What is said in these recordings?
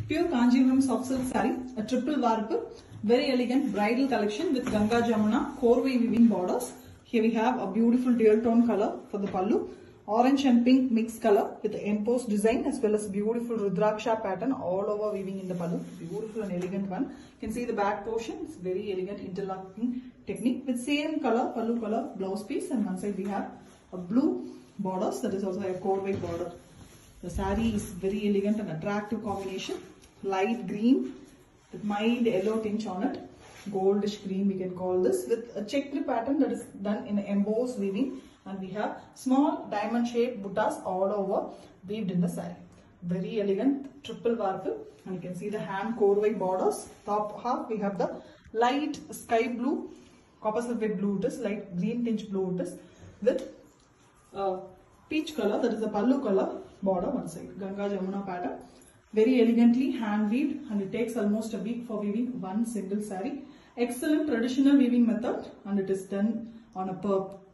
Pure Kanjivaram soft silk saree, a triple warp, very elegant bridal collection with Ganga Jamuna Korvai weaving borders. Here we have a beautiful dual tone color for the pallu, orange and pink mixed color with the embossed design as well as beautiful Rudraksha pattern all over weaving in the pallu. Beautiful and elegant one. You can see the back portion, it's very elegant interlocking technique with same color, pallu color blouse piece, and one side we have a blue borders, that is also a Korvai border. The saree is very elegant and attractive combination. Light green with mild yellow tinge on it. Goldish green we can call this, with a checked pattern that is done in embossed weaving, and we have small diamond shaped buttas all over weaved in the saree. Very elegant triple warp, and you can see the hand Korvai borders. Top half we have the light sky blue, copper sulphate blue it is, light green tinge blue it is, with peach color, that is the pallu color border one side. Ganga Jamuna pattern. Very elegantly hand weaved, and it takes almost a week for weaving one single saree. Excellent traditional weaving method, and it is done on a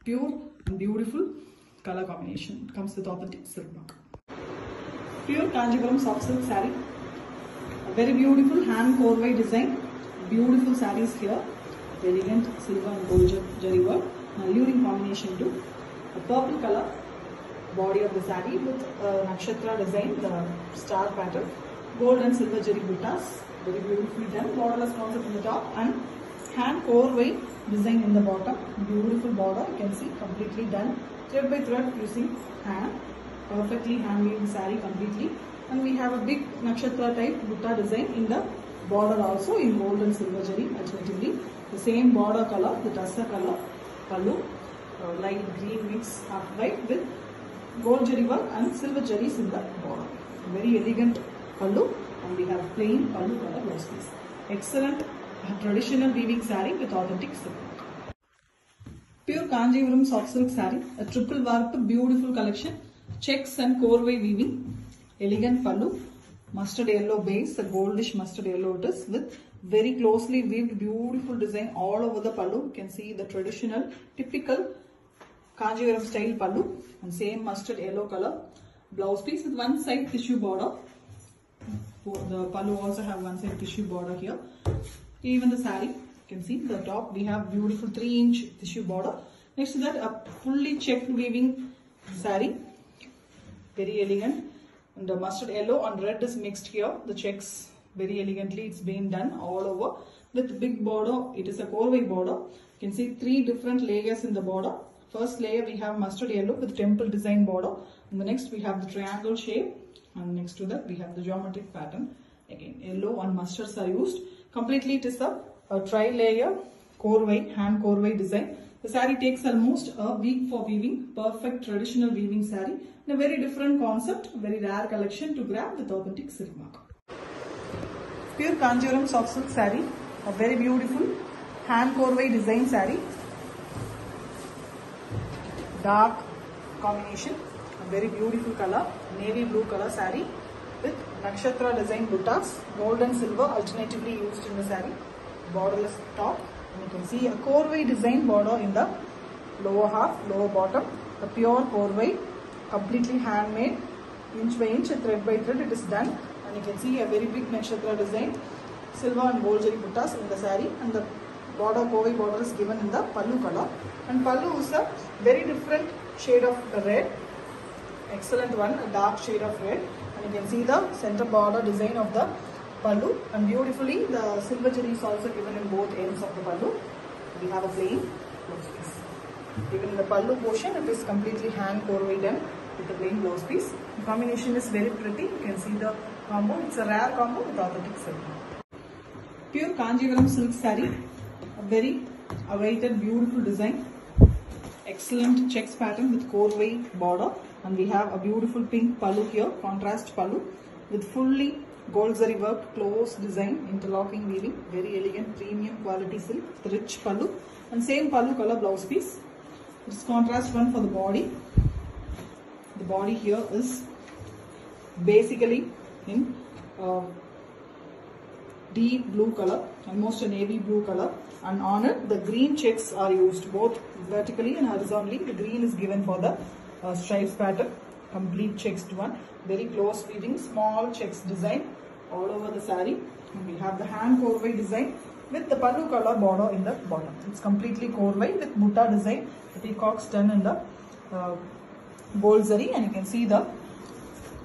pure and beautiful color combination. It comes with authentic silk work. Pure Kanjivaram soft silk saree. A very beautiful hand Korvai design. Beautiful sarees here. Elegant silver and gold jari work. An alluring combination to a purple color body of the saree with nakshatra design, the star pattern, gold and silver jari buttas, very beautifully done. Borderless concept in the top and hand Korvai design in the bottom. Beautiful border, you can see completely done thread by thread using hand. Perfectly hand weaving saree completely, and we have a big nakshatra type butta design in the border also in gold and silver jari alternatively. The same border color, the tassa color pallu, light green mix half white with gold jari work and silver jaris in the border. Very elegant pallu, and we have plain pallu color blouse piece. Excellent traditional weaving saree with authentic silk. Pure Kanjivaram soft silk saree, a triple warp beautiful collection, checks and Korvai weaving, elegant pallu, mustard yellow base, a goldish mustard yellow it is, with very closely weaved beautiful design all over the pallu. You can see the traditional typical Kanjivaram style pallu, and same mustard yellow color blouse piece with one side tissue border. The pallu also have one side tissue border here. Even the saree, you can see the top we have beautiful 3-inch tissue border. Next to that a fully checked weaving saree, very elegant, and the mustard yellow and red is mixed here. The checks very elegantly it's been done all over with big border. It is a Korvai border. You can see 3 different layers in the border. First layer we have mustard yellow with temple design border, and the next we have the triangle shape, and next to that we have the geometric pattern. Again yellow and mustards are used. Completely it is a tri-layer Korvai, hand Korvai design. The saree takes almost a week for weaving. Perfect traditional weaving saree in a very different concept, very rare collection to grab with authentic silk mark. Pure Kanjivaram soft silk saree, a very beautiful hand Korvai design saree. Dark combination, a very beautiful color, navy blue color saree with nakshatra design buttas, gold and silver alternatively used in the saree. Borderless top, and you can see a Korvai design border in the lower half, lower bottom. The pure Korvai, completely handmade, inch by inch, thread by thread it is done, and you can see a very big nakshatra design, silver and gold jari buttas in the saree, and the border Korvai border is given in the pallu color, and pallu is a very different shade of red, excellent one, a dark shade of red, and you can see the center border design of the pallu, and beautifully the silver jari is also given in both ends of the pallu. We have a plain blouse piece. Even in the pallu portion it is completely hand Korvai done with the plain blouse piece. The combination is very pretty. You can see the combo. It's a rare combo with authentic silk. Pure Kanjivaram silk saree, a very awaited beautiful design. Excellent checks pattern with Korvai border, and we have a beautiful pink pallu here, contrast pallu with fully gold zari work, close design, interlocking weaving, very elegant premium quality silk, rich pallu, and same pallu color blouse piece. It's contrast one for the body. The body here is basically in deep blue color, almost a navy blue color, and on it the green checks are used both vertically and horizontally. The green is given for the stripes pattern, complete checks one, very close weaving, small checks design, all over the saree. And we have the hand Korvai design with the pallu color border in the bottom. It's completely Korvai with mutta design. The peacocks done in the gold zari, and you can see the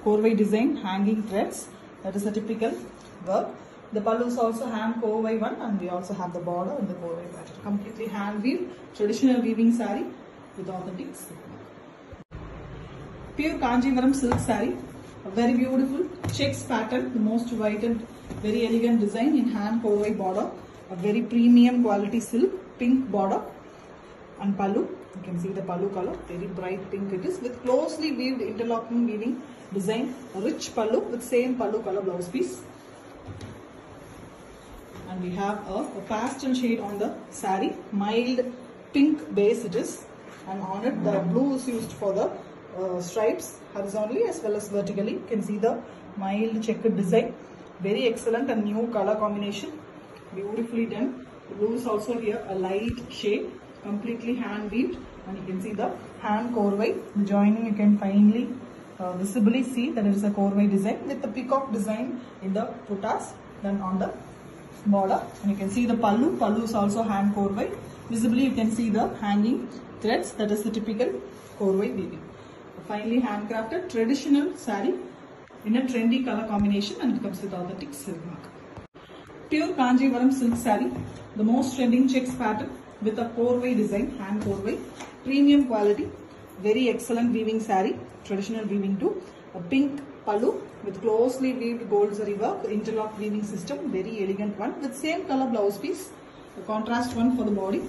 Korvai design hanging threads. That is a typical work. The pallu is also hand Korvai one, and we also have the border in the Korvai pattern. Completely hand weave, traditional weaving saree with authentic silk work. Pure Kanjivaram silk saree, a very beautiful checks pattern, the most white and very elegant design in hand Korvai border, a very premium quality silk, pink border and pallu. You can see the pallu color, very bright pink it is, with closely weaved interlocking weaving design, a rich pallu with same pallu color blouse piece. And we have a pastel shade on the saree, mild pink base it is, and on it the blue is used for the stripes horizontally as well as vertically. You can see the mild checkered design, very excellent and new color combination, beautifully done. The blue is also here a light shade, completely hand weaved, and you can see the hand Korvai. The joining you can finally visibly see that it is a Korvai design with the peacock design in the puttas done on the border, and you can see the pallu. Pallu is also hand Korvai. Visibly you can see the hanging threads, that is the typical Korvai weaving. A finely handcrafted traditional saree in a trendy color combination, and it comes with authentic silk mark. Pure Kanjivaram silk saree, the most trending checks pattern with a Korvai design, hand Korvai, premium quality, very excellent weaving saree, traditional weaving too. A pink pallu with closely weaved gold zari work, interlock weaving system, very elegant one with same color blouse piece, the contrast one for the body.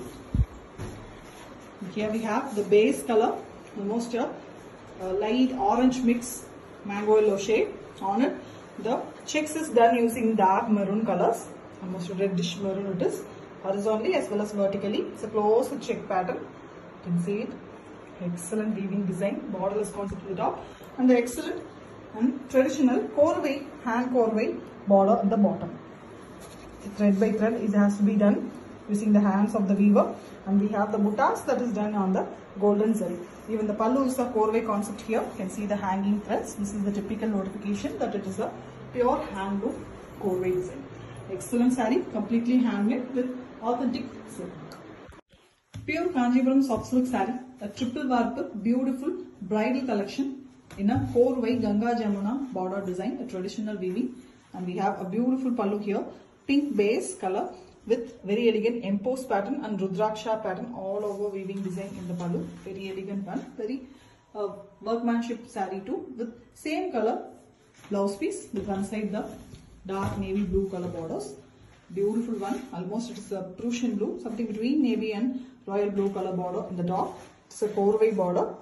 Here we have the base color, almost a light orange mix mango yellow shade. On it the checks is done using dark maroon colors, almost reddish maroon it is, horizontally as well as vertically. It's a close check pattern, you can see it, excellent weaving design, borderless concept to the top, and the excellent and traditional Korvai, hand Korvai border at the bottom. Thread by thread it has to be done using the hands of the weaver, and we have the buttas that is done on the golden zari. Even the pallu is a Korvai concept here. You can see the hanging threads. This is the typical notification that it is a pure handloom Korvai design. Excellent saree, completely handmade with authentic silk. Pure Kanjivaram soft silk saree, a triple warp beautiful bridal collection in a Korvai Ganga Jamuna border design, a traditional weaving, and we have a beautiful pallu here, pink base color with very elegant embossed pattern and Rudraksha pattern all over weaving design in the pallu. Very elegant one, very workmanship saree too, with same color blouse piece with one side the dark navy blue color borders. Beautiful one, almost it is a Prussian blue, something between navy and royal blue color border in the top. It's a Korvai border.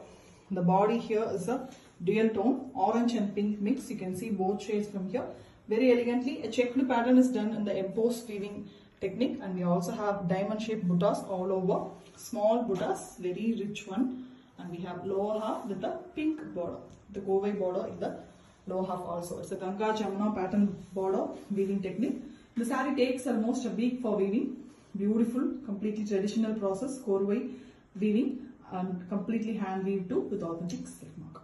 The body here is a dual tone, orange and pink mix. You can see both shades from here. Very elegantly, a checked pattern is done in the embossed weaving technique, and we also have diamond shaped buttas all over. Small buttas, very rich one, and we have lower half with the pink border, the Korvai border in the lower half also. It's a Ganga Jamuna pattern border weaving technique. The saree takes almost a week for weaving. Beautiful, completely traditional process, Korvai weaving, and completely hand weaved too with authentic silk mark.